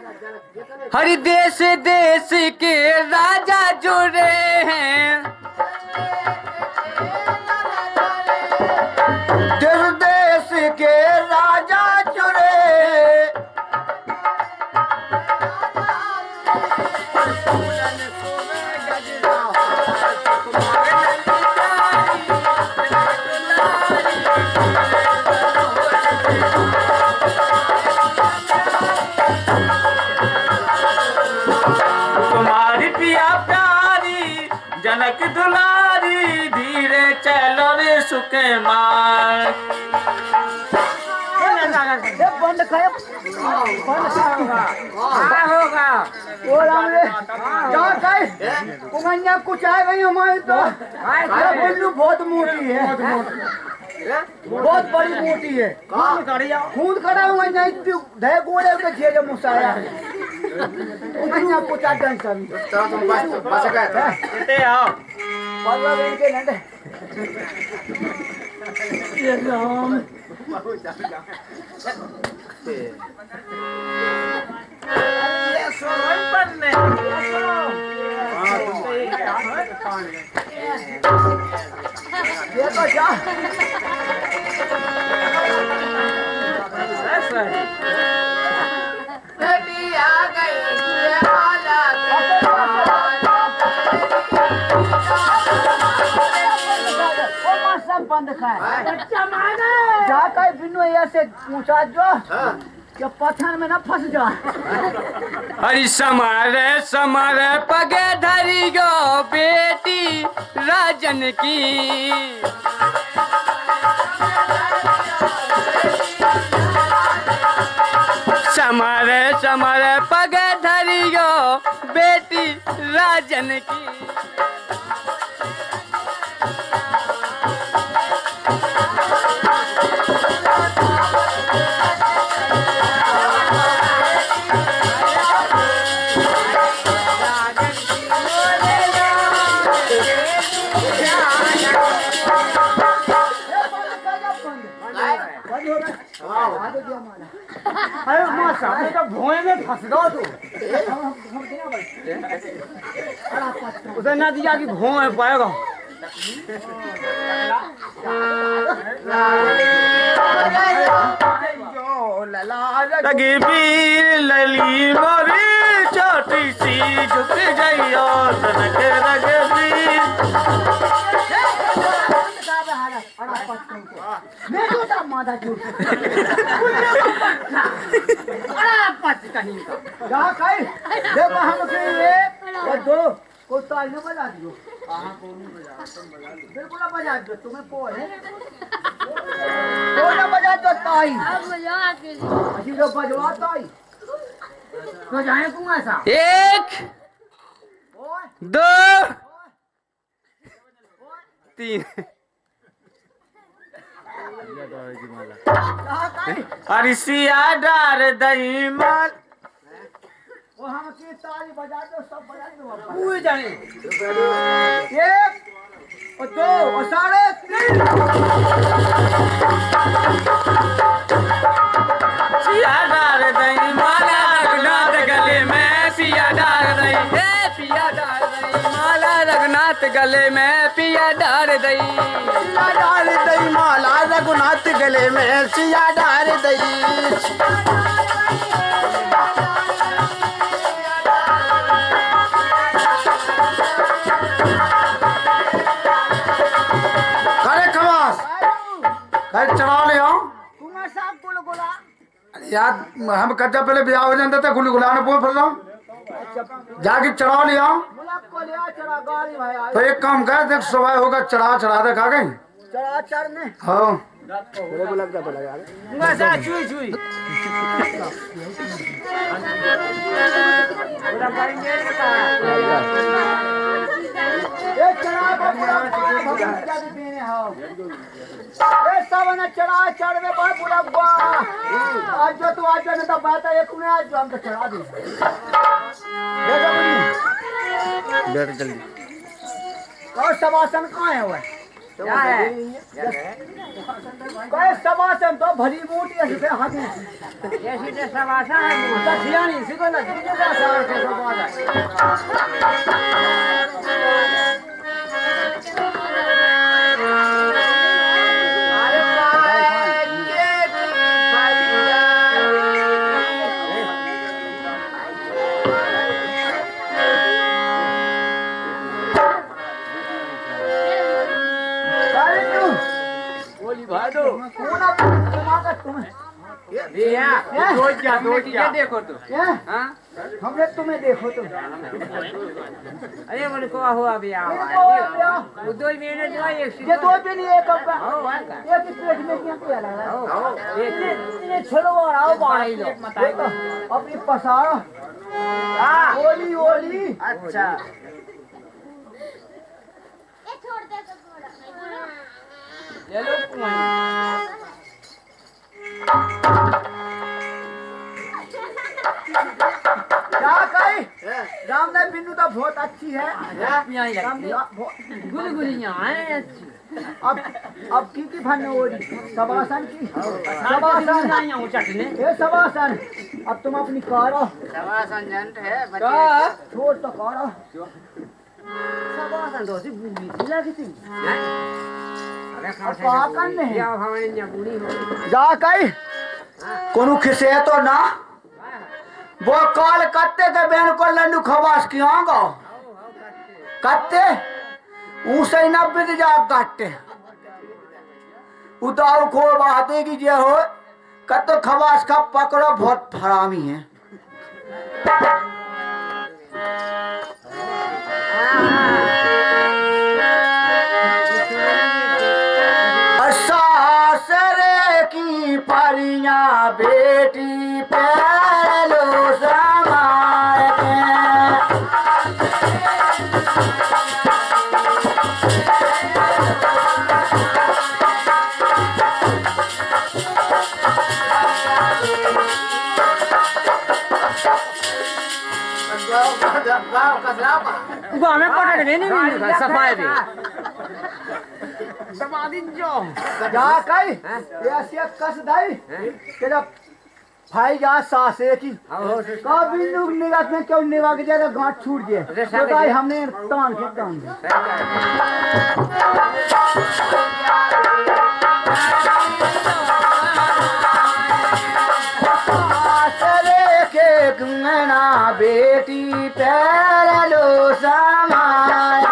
हर देश देश के राजा जुड़े हैं, देश देश के राजा जुड़े, तुम्हारी पिया प्यारी जनक दुलारी, धीरे चलो रे सुके मार। बंद खाए होगा उंगलियां कुछ आ गई हमारी तो बोलू बहुत मोटी है, बहुत बड़ी मोटी है। खून खड़ा हुआ नहीं धे गोड़े के झेले मुसाया उंगलियां कुछ आ गई सब बस गए आओ पल्ला बन के नंदे ये राम ये सोन पन्ने ये तो जा बेटी आ गई माला सब बंद खाए जा कहीं बिनु ऐसे पूछा जो कि पत्थर में ना फंस जा। हरि समारे समारे पगे धरी गो बेटी राजन की, समारे समारे पगे धरी गो बेटी राजन की। अरे माँ सामने तो भोए में फंस गया तू उसे ना दिया कि भोए पाएगा वीर लली मोरी छोटी सी झुक गई और रघुवीर मादा चूर देखो हम ये दो को ताल में बजा दियो बिल्कुल बजा दो तुम्हें पोल है ना बजा दो ताई अजी जो बजवा ताई तो जाए तू ऐसा 1 2 3 अरिसिया डार दही माल वो हम की ताली बजा दो सब बजा दो पूरे जाने 1 और 2 और 3 सिया डार दही माला रघुनाथ गले में, सिया डार दही पिया डाल दई माला रघुनाथ गले में, पिया डाल दई सिया डाल दई माला रघुनाथ गले में, सिया डाल दई अरे खमास अरे चढ़ा ले आओ तुम्हें सब गुल गुला यार हम कच्चा पहले ब्याह हो जाता था गुल गुलाने पोल फिर रहा जाके चढ़ा ले आओ गुलाब को लिया चढ़ा गाड़ी भाई तो एक काम कर देख सुबह होगा चढ़ा दे खा गई चढ़ा चढ़ने हाँ गुलाब का तो लगा चुई चुई चढ़ा चढ़ में बहुत बुरा आज जो तू आज तो बात है तूने आज जो हमको चढ़ा दी बैठ जल्दी और शवासन कहाँ है वो क्या है? कहे सवासन तो भली मोटी है से हाथ में ये सीधे सवासा है तो सियानी सीधे ना दीजिए का सार के सवासा अरे पाए के की फरिया अरे तू बोली भादो कौन आप तुम्हारा तुम्हें भैया दो क्या देखो तो क्या हाँ हमने तुम्हें देखो तो अरे बोले को हुआ भैया वो 2 महीने जो एक ये दो पे नहीं एक अब हो का एक ही पेट में क्या किया लगा हो ये छोड़ो और आओ बाहर लो देखो अपनी पसारो ओली ओली अच्छा ये छोड़ दे तो थोड़ा ले लो कुआं क्या कही राम ने बिंदु तो बहुत अच्छी है गुलगुलियां हैं अच्छी अब की फन हो रही सबासन की सबासन चटने ये सबासन अब तुम अपनी करो सवासन जंट है का छोड़ तो करो सबासन तो सी बूढ़ी सी लगी थी अरे अब पाकन नहीं या हमारी ने बूढ़ी हो जा कही कोनो खिसे तो ना वो कॉल कत्ते के बहन को लंडू खवास की आंगो कत्ते उसे न बिद जा काटते उताव खो बाते की जे हो कत्तो खवास का पकड़ो बहुत फरामी है सासरे की परियां बेटी पैलो समाए हमें पटक देने नहीं सफाई दे समाधि जो जा कई ऐसे कस दाई तेरा भाई जा सासे की का बिंदु निगाह में क्यों निगाह के जगह गांठ छूट गए तो दाई हमने तान के तान सासरे के गंगना बेटी पैर लो समाए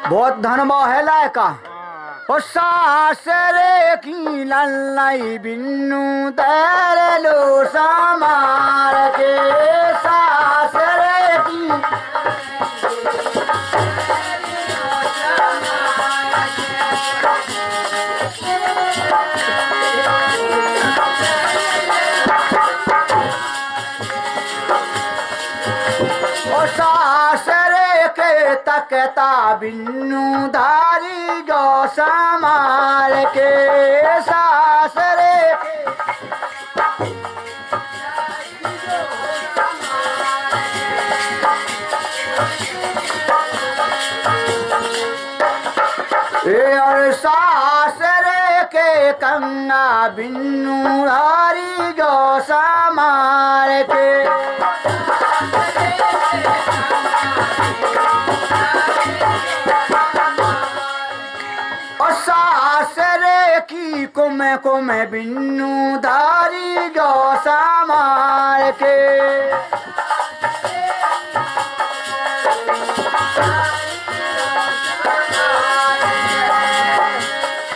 बहुत धनमा है लायका और सासरे की लल्लाई बिन्नू दर लो समार के सासरे की और सासरे के तकता बिन्नू धारी जो समार के सासरे और सासरे के कंगा बिन्नू धारी जो समार के सासरे की कुमे बिन्नू धारी जो समार के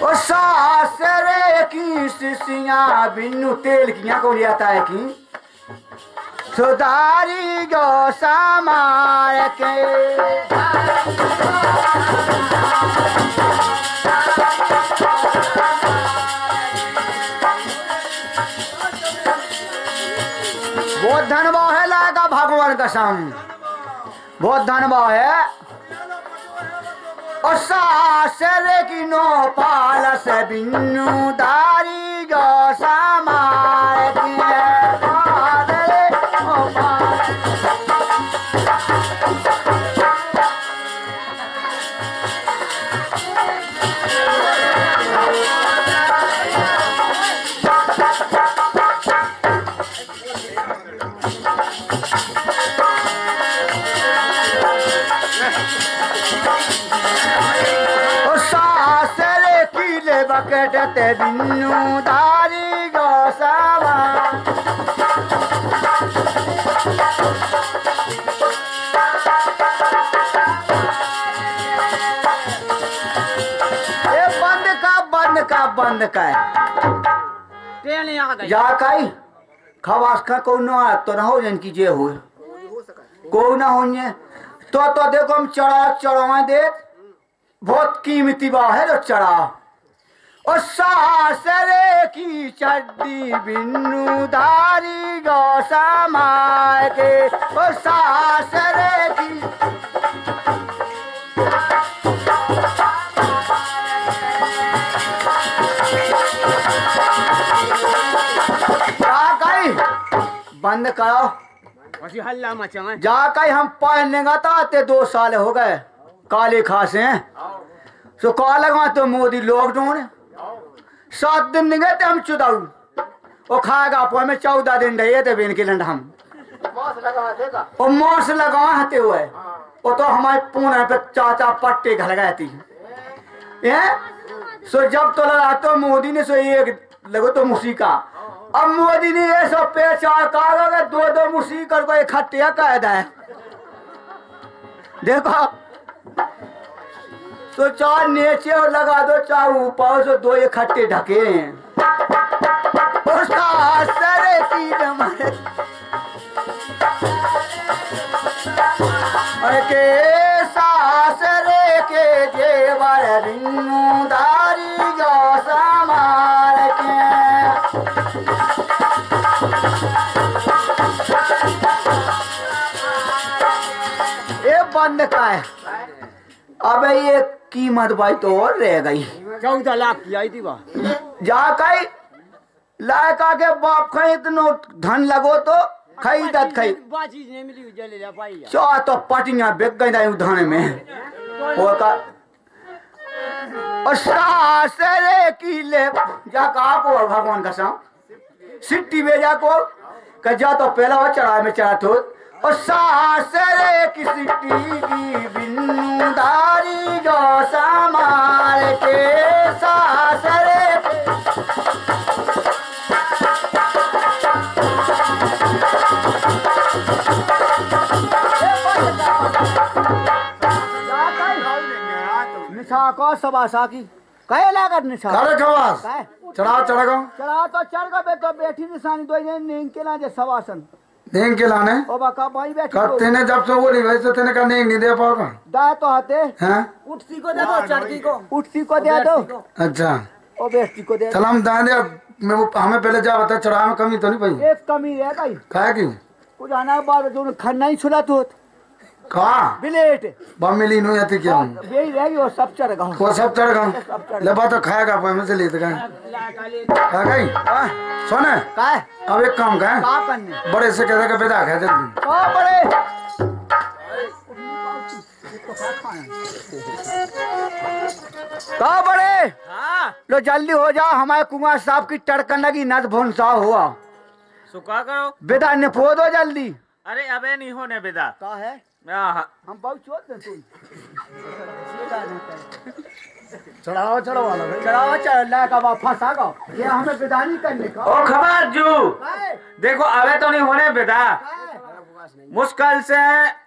और सासरे की शिशियां बिन्नू तेल किया को लियाता है की सुधारी जो समार के भगवान कसम बहुत धन्यवाद है। और सासरे की नो पाल से बिन्नू दारी जो समार की है पादरे ओ पाल। बकटते बिन्नू दारी गोसावा ये बंद का ट्रेन आ गई जा काई खवास का को न तो ना हो जन की जे हो को ना हो तो देखो हम चढ़ा दे बहुत कीमती बा है जो चढ़ा। और सासरे की चड्डी बिन्नू धारी गौसा मार के और सासरे की जाकाई बंद करो हल्ला मचा जाकाई हम पढ़ने था आते 2 साल हो गए काले खासे हैं सो कहा लगा तो मोदी लॉकडाउन 7 दिन नहीं गए हम चुदाऊ वो खाएगा आपो में 14 दिन रहे थे बेन के लंड हम और मांस लगा हते हुए वो तो हमारे पूना पे चाचा पट्टे घर गए थी सो जब तो लगा तो मोदी ने सो एक लगो तो मूसिका अब मोदी ने ये सब पे 4 कागज 2 मूसी कर को इकट्ठे कायदा है देखो तो 4 नीचे और लगा दो 4 ऊपर से 2 इकट्ठे ढके हैं उसका सरे तीन मारे के सासरे के जेवर बिन्नू दारी जो समार के ये बंद का है। अब ये कीमत भाई तो और रह गई 14 लाख की आई थी वह जा कई लायका के बाप खाई इतनो धन लगो तो खाई दत खाई चीज नहीं मिली जले जा पाई चो तो पटिया बिक गई धन में वो का और सासरे की ले जा का को भगवान का सम सिट्टी बेजा को कजा तो पहला वो चढ़ा में चढ़ा तो और सासरे की सिट्टी की बिन्नू दारी जो समार के सासरे निशा को सबासा की कहे लागत निशा करे खवास चढ़ा चढ़ गो चढ़ा तो चढ़ गए तो बैठी निशानी दो जन नींद के ना जे सवासन नींद के लाने ओ बाका भाई बैठी कब तेने जब से बोली वैसे तेने का नींद नहीं दे पाओगा दा तो हते हैं उठती को दे दो चढ़ती को उठती को दे दो अच्छा ओ बैठती को दे चल हम दान दे मैं हमें पहले जा बता चढ़ा में कमी तो नहीं पई एक कमी रह गई काहे की कुछ आना बाद जो खन्ना ही छुला तो कहा बिलेट बम मिली नो याती क्या यही रह गई वो सब चढ़ गया वो सब चढ़ गए ले बात तो खाएगा पर में से लेते का खा गई सोने का अब एक काम का का करने बड़े से कहते के बेटा खा जल्दी ओ बड़े का बड़े हां लो जल्दी हो जा हमारे कुमार साहब की टड़कन लगी नद भोंसा हुआ सुका करो बेटा ने पो दो जल्दी अरे अबे नहीं होने बेदा का है हां हम बहुत चोट दे तुम चढ़ाओ चढ़ाओ चढ़ावा चढ़ ला का वापस फंसा गो ये हमें विदानी करने का ओ खबर जू काहे? देखो अबे तो नहीं होने बेदा काहे? मुश्किल से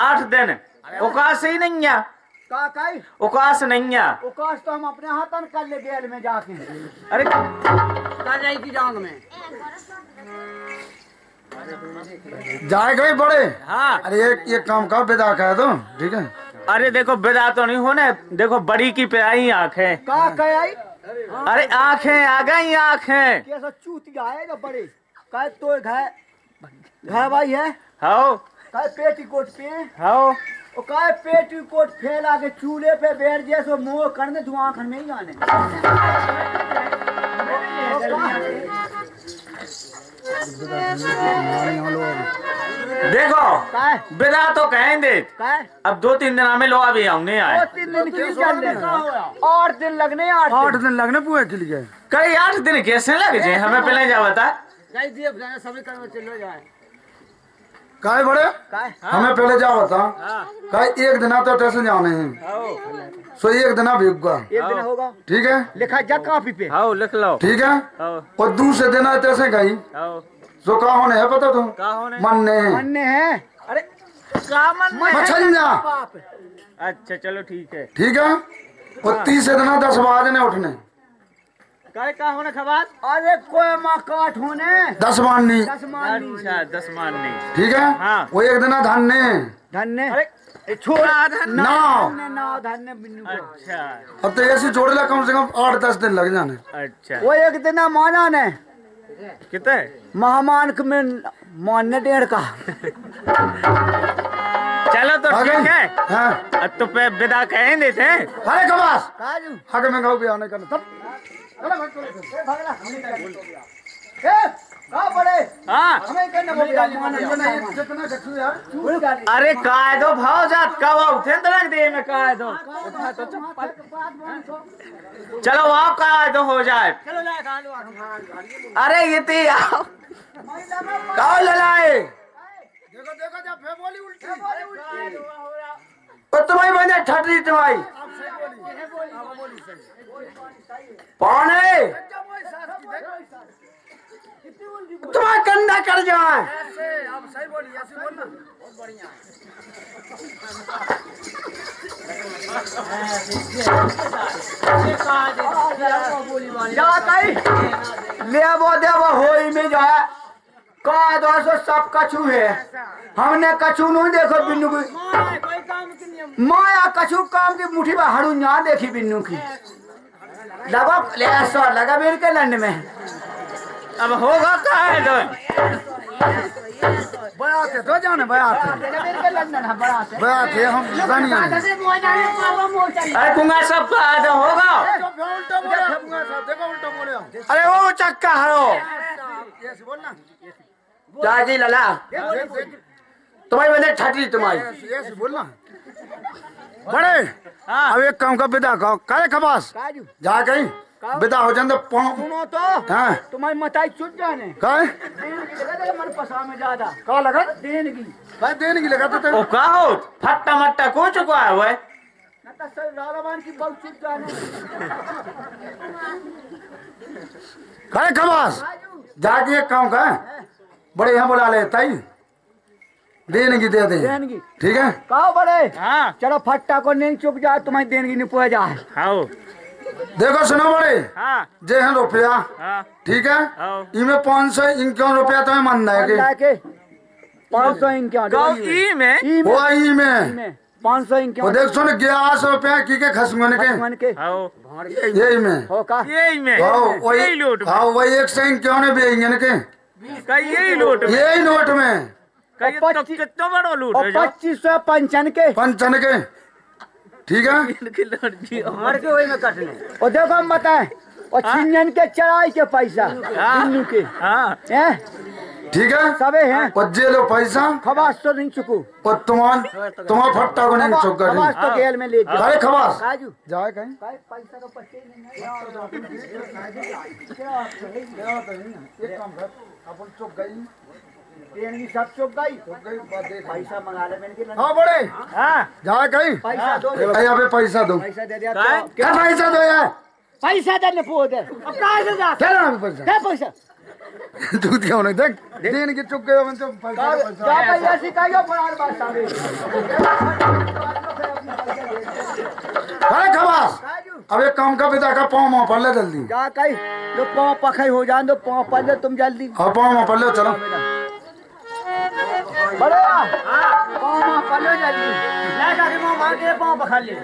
8 दिन उकास ही नहीं है का काई उकास नहीं है उकाश तो हम अपने हाथन कर ले गेल में जाके अरे का जाई की जांग में जाए गए बड़े हाँ अरे एक काम का बेदा कह दो ठीक है अरे देखो बेदा तो नहीं होने देखो बड़ी की पे आई आंखें का कहे आई अरे आंखें आ गई आंखें कैसा चूतिया है जो बड़े का तो घाय घाय भाई है हाओ काय पेटीकोट पे हाँ और काय पेटीकोट फैला के चूल्हे पे बैठ जैसे मुंह करने धुआं खन में ही जाने देखो काय बिदा तो कहें दे काय अब 2-3 दिन में लो अभी हमने आए 2-3 दिन की चलने 8 दिन लगने 8 दिन लगने पुए के लिए कई 8 दिन कैसे लग जाए हमें पहले जा बता जाई दिए सभी कर चलो जाए काय बड़े काय हमें पहले जा बता काय एक दिन तो स्टेशन जाने हैं सो एक दिन भीगा एक दिन होगा ठीक है लिखा जा कॉपी पे हाँ लिख लो ठीक है हाँ और दूसरे दिन स्टेशन गई हाँ जो कहा होने है पता तुम का होने मन ने मन्ने है अरे कामन मछलियाँ बाप अच्छा चलो ठीक है ठीक है और तीसरे दिन 10 बजे उठने काय का होने खबर अरे कोई माँ काट होने 10 माननी 10 मानी अच्छा 10 मान नहीं ठीक है हाँ। वो एक दिन धन्ने धन्य अरे छोड़ा था नाव ना धन्य बिन्नू को अच्छा अब तो ऐसी जोड़ेला कम से कम 8-10 दिन लग जाने अच्छा वो एक दिन माना ने कितने महामान में मानने 1.5 का चलो तो आगे ठीक है हाँ अब तो पे विदा कहें देते हैं अरे कबास काजू आगे मैं गाँव भी आने का तब कहाँ पड़े हाँ हमें करना अरे काय दो भाव जात कब उठे तो रख दिए मैं काय दो चलो आप काय दो हो जाए अरे ये ती आओ कहाँ ललाए देखो देखो जब फेबोली उल्टी तो तुम्हारी बंदे ठटरी तुम्हारी पौने तुम्हारा कंधा कर जाए आप सही बोली ऐसे बोलना बहुत बढ़िया जा कहीं ले वो दे वो होई में जा का दोस्तों सब कछु है हमने कछु नहीं देखो बिन्नू की माया कछु काम की मुट्ठी में हड़ू ना देखी बिन्नू की लगा ले सो लगा मेरे के लंड में अब होगा काय दो बयात है तो जाने बयात है मेरे के लंड ना बड़ा से बयात है हम जानिए अरे कुंगा सब काय दो होगा उल्टा बोले देखो उल्टा बोले अरे वो चक्का हरो ऐसे बोलना जाजी लला तुम्हारी बंदे ठटरी तुम्हारी ऐसे बोलना बड़े अब एक काम का विदा कहो करे खबास काजू जा कहीं विदा हो जाए तो सुनो तो हाँ तुम्हारी मताई चुट जाने कहे मन पसा में ज्यादा कहा लगा देन की भाई देने की लगा तो ओ का हो फट्टा मट्टा को चुका है वो न तो सर रालावान की बहुत चुट जाने करे खबास जाके एक काम का बड़े यहाँ बुला ले ताई देने की दे दे देन की ठीक है कहो बड़े हाँ चलो फट्टा को नहीं चुप जाए तुम्हारी देन की नहीं पुआ जाए हाँ देखो सुनो बड़े हाँ जे है रुपया हाँ ठीक है हाँ इनमें 551 रुपया तुम्हें मन है के 500 इनका कौ ई में ई वो में ई में 500 वो इनका देख सुन 1100 रुपया की के खसमन के मन के हाँ यही में हो का यही में हाँ यही वही लूट हाँ वही 151 भी इंजन के का यही लूट में यही नोट में का ये तो कितना बड़ा लूट और है जो 2555 के पंचन के ठीक है हमारे के वही में कटने और देखो हम बताएं और छिंजन के चढ़ाई के पैसा बिन्नू के हाँ हैं ठीक है सबे हैं और जे लो पैसा खबास तो नहीं चुकू और तुम्हारा फट्टा को नहीं चौका खबास तो गेल में ले जा अरे खबास काजू जाए कहीं पैसा का पत्ते एक काम कर अपन चौक गई ट्रेन की सब चुप गई पैसा मंगा ले मैंने हाँ बड़े हाँ जाए कहीं पैसा दो यहाँ पे पैसा दो पैसा दे दिया काय? तो क्या पैसा दो यार पैसा देने पो दे अब कहाँ से जा क्या नाम है पैसा क्या पैसा तू दिया उन्हें देख देने के चुक गए तो पैसा का पैसा क्या पैसा सिखाइयो फरार बात सामने अरे खबास अब एक काम का पिता का पाँव माँ पढ़ ले जल्दी जा कहीं तो पाँव पखाई हो जान दो पाँव पढ़ ले तुम जल्दी हाँ पाँव माँ पढ़ लो चलो बड़े पाँव पढ़ लो जल्दी ला जाके पाँव मार के पाँव पखा ले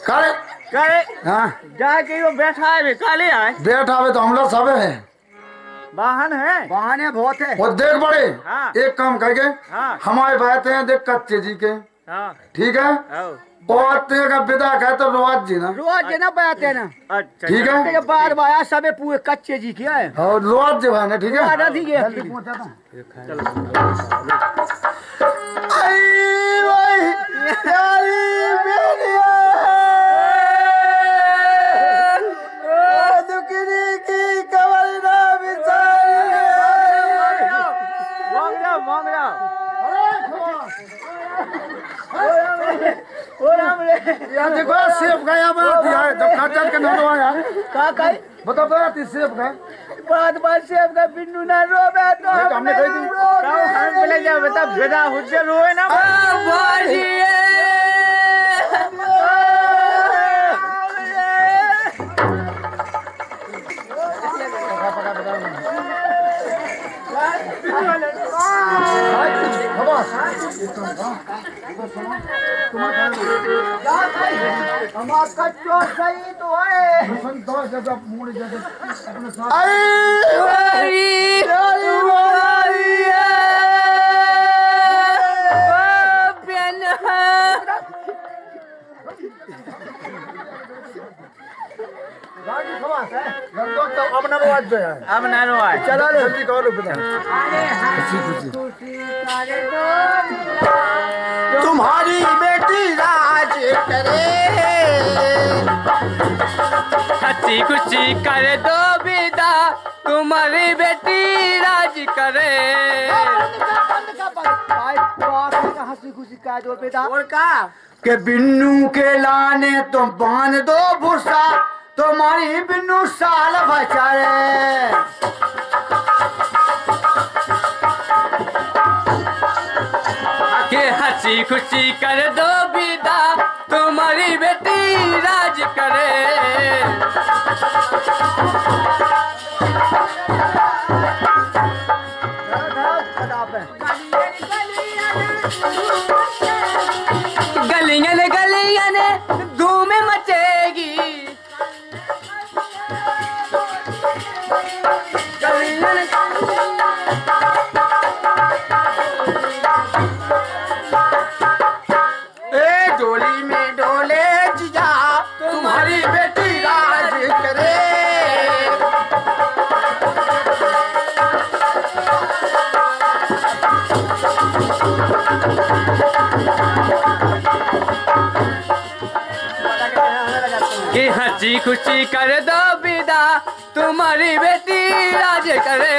करे करे हाँ जाके वो बैठा है काले आए बैठा हुए तो हम लोग सब है वाहन है बहाने बहुत है। और देख बड़े हाँ। एक काम करके हाँ। हमारे बातें हैं देख कच्चे जी के हाँ ठीक है आओ। और तेरे विदा कहे तो रोज जी ना रोज ना बैठते ना अच्छा ठीक है के बाद बाया सबे पूरे कच्चे जी के है। और रोज जो है ना ठीक है आधा थी के मांग रहा यार देखो सेब का यहाँ बात है जब खर्चा के नाम आया का कई बता बात इस सेब का बात से आपका बिन्नू ना रोबे तो हमने कही थी हम बोले जा बता बेदा हुज्जर रोए ना हमारा कच्चो सही तो है। अब ना रोए चलो जल्दी करो बेटा तुम्हारी बेटी राज करे हंसी खुशी कर दो विदा तुम्हारी बेटी राज करे हंसी खुशी का दो बेटा और का के बिन्नू के लाने तुम बांध दो भूसा तुम्हारी बिन्नू साल बचाए। के हंसी खुशी कर दो विदा तुम्हारी बेटी राज करे गलियां ने धूम मचेगी डोली में डोले जिया तुम्हारी बेटी राज करे। कि हंसी खुशी कर दो विदा तुम्हारी बेटी राज करे